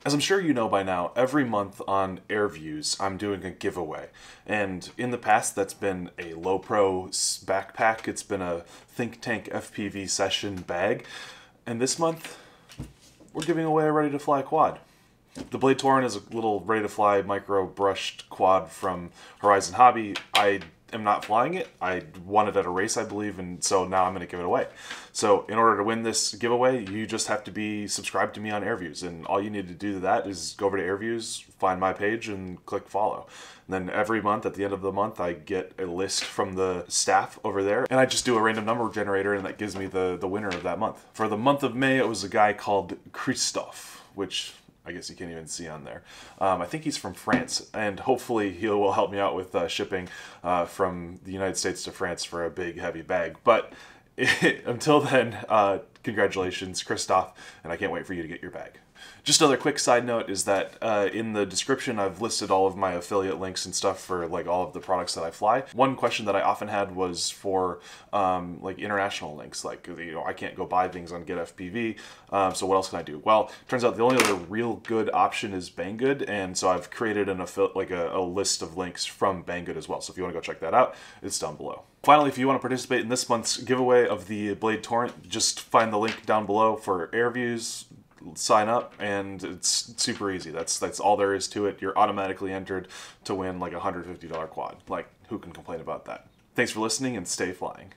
As I'm sure you know by now, every month on AirViews, I'm doing a giveaway. And in the past, that's been a low pro backpack, it's been a Think Tank FPV session bag. And this month, we're giving away a ready to fly quad. The Blade Torrent is a little ready to fly micro brushed quad from Horizon Hobby. I am not flying it. I won it at a race, I believe, and so now I'm going to give it away. So in order to win this giveaway, you just have to be subscribed to me on AirViews, and all you need to do to that is go over to AirViews, find my page, and click follow. And then every month, at the end of the month, I get a list from the staff over there, and I just do a random number generator, and that gives me the winner of that month. For the month of May, it was a guy called Christophe, which I guess you can't even see on there. I think he's from France, and hopefully he will help me out with shipping from the United States to France for a big, heavy bag. But until then, congratulations, Christophe, and I can't wait for you to get your bag. Just another quick side note is that in the description I've listed all of my affiliate links and stuff for like all of the products that I fly. One question that I often had was for like international links, like I can't go buy things on Get FPV, so what else can I do? Well, turns out the only other real good option is Banggood, and so I've created a list of links from Banggood as well. So if you want to go check that out, it's down below. Finally, if you want to participate in this month's giveaway of the Blade Torrent, just find the link down below for AirViews. Sign up, and it's super easy. That's all there is to it. You're automatically entered to win like a $150 quad. Like, who can complain about that? Thanks for listening, and stay flying.